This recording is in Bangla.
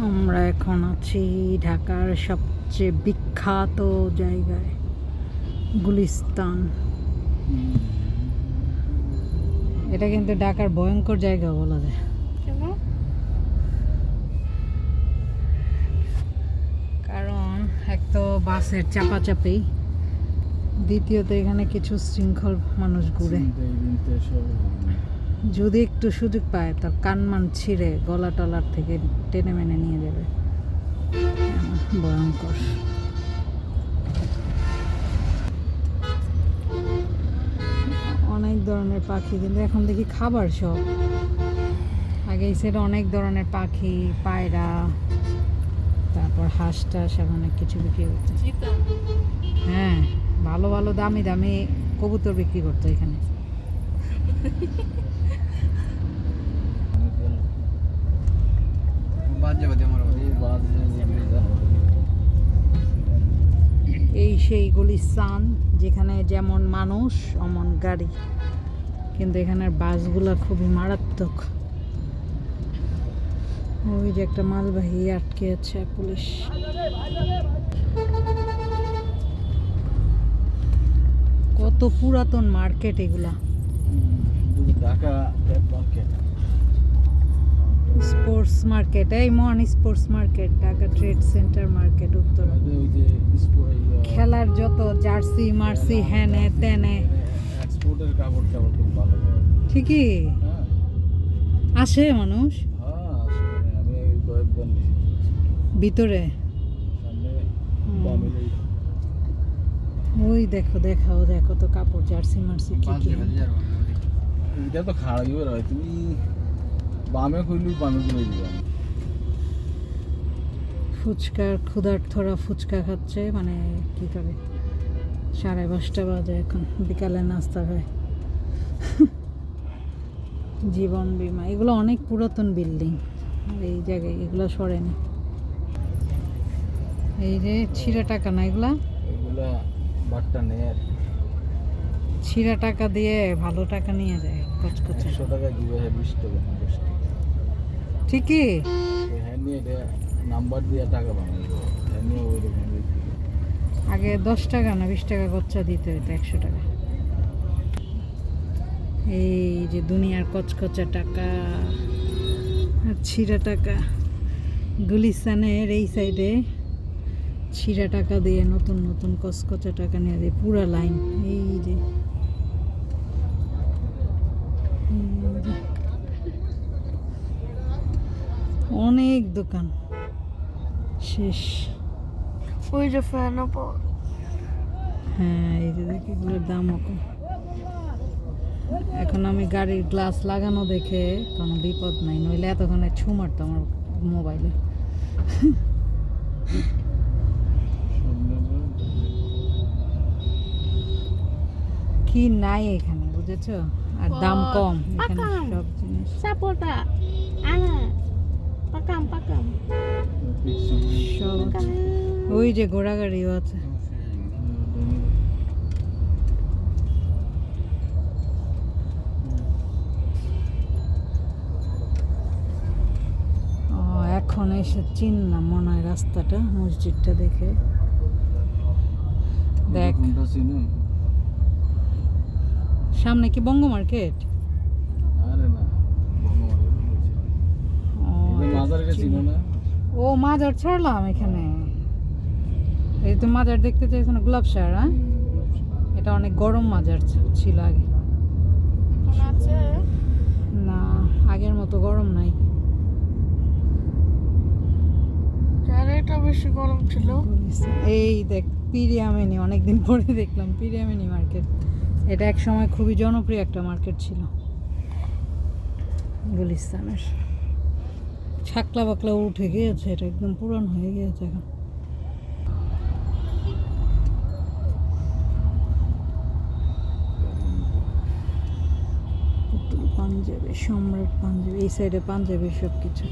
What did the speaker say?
আমরা এখন আছি ঢাকার সবচেয়ে বিখ্যাত জায়গায়, গুলিস্তান। এটা কিন্তু ঢাকার ভয়ঙ্কর জায়গা বলা যায়। কারণ এক তো বাসের চাপাচাপি, দ্বিতীয়ত এখানে কিছু শৃঙ্খল মানুষ ঘুরে। যদি একটু সুযোগ পায় তার কানমান ছিঁড়ে গলা টলার থেকে টেনে মেনে নিয়ে যাবে। ভয়ঙ্কর। অনেক ধরনের পাখি, কিন্তু এখন দেখি খাবার সব। আগে এই সাইডে অনেক ধরনের পাখি, পায়রা, তারপর হাঁস টাস, অনেক কিছু বিক্রি করছে। হ্যাঁ, ভালো ভালো দামি দামি কবুতর বিক্রি করতো এখানে। এই সেই গুলিস্তান, যেখানে যেমন মানুষ অমন গাড়ি, কিন্তু এখানের বাসগুলো খুবই মারাত্মক। ওই যে একটা মালবাহী আটকে আছে পুলিশ। কত পুরাতন মার্কেট এগুলা। স্পোর্টস মার্কেট, এই মন sports market, Dhaka trade centre market, উত্তর। খেলার যত জার্সি মার্সি হ্যানে তেনে ঠিকই আসে মানুষ ভিতরে। ওই দেখো দেখাও, দেখো তো কাপড় জার্সি মার্সি কি কি। এটা তো খাড়াই হয়, তুমি বামে কইলু বামে কই দিবা। ফুচকার ক্ষুধার্তরা ফুচকা খাচ্ছে, মানে কি করে, 5:30 বাজে এখন, বিকালে নাস্তা খায়। জীবন বীমা, এগুলো অনেক পুরাতন বিল্ডিং, এই জায়গায় এগুলো সরেনি। এই যে ছিঁড়া টাকা না এগুলা, এগুলা বাট্টা নেয়, ছিঁড়া টাকা দিয়ে ভালো টাকা নিয়ে যায় কচকচে। 100 টাকা দিবে, 20 টাকা 10 টাকা ঠিকই। হ্যাঁ নিয়ে নাম্বার দিয়ে টাকা বানাইবো, হ্যাঁ নিয়ে ওই রকম। আগে 10 টাকা না 20 টাকা খরচা দিতে হতো, 100 টাকা। এই যে দুনিয়ার কচকচা টাকা আর ছিঁড়া টাকা। গুলিস্তানের এই সাইডে ছিঁড়া টাকা দিয়ে নতুন নতুন কচকচা টাকা নিয়ে যায়, পুরা লাইন। এই যে অনেক দোকান শেষ। ওই যে ফ্যান। হ্যাঁ, এই যে দেখি এগুলোর দামও কম। এখন আমি গাড়ির গ্লাস লাগানো দেখে কোনো বিপদ নাই, নইলে এতক্ষণে ছু মারতো আমার মোবাইলে। কি নাই এখানে, বুঝেছো? আর দাম কম এখানে সব জিনিস। সাপোর্টা আনা পাকাম পাকাম সব ওই যে ঘোড়া গাড়িও আছে। এখন এসে চিনলাম মনে হয় রাস্তাটা, মসজিদটা দেখে। দেখ সামনে কি বঙ্গ মার্কেট? আরে না, ও মাজার ছাড়লাম এখানে। এই তো মাজার দেখতে চাইছো না, গোলাপ শাহ। হ্যাঁ, এটা অনেক গরম মাজার ছিল আগে। না, আগের মতো গরম নাই। এটা বেশি গরম ছিল। এই দেখ পিরিয়ামিনি, অনেকদিন পরে দেখলাম পিরিয়ামিনি মার্কেট। এটা এক সময় খুবই জনপ্রিয় একটা মার্কেট ছিল গুলিস্তানের। ছাকলা বাকলা উঠে গিয়েছে, এটা একদম পুরান হয়ে গিয়েছে এখন। পাঞ্জাবি, সম্রাট পাঞ্জাবি, এই সাইডে পাঞ্জাবি সব কিছু।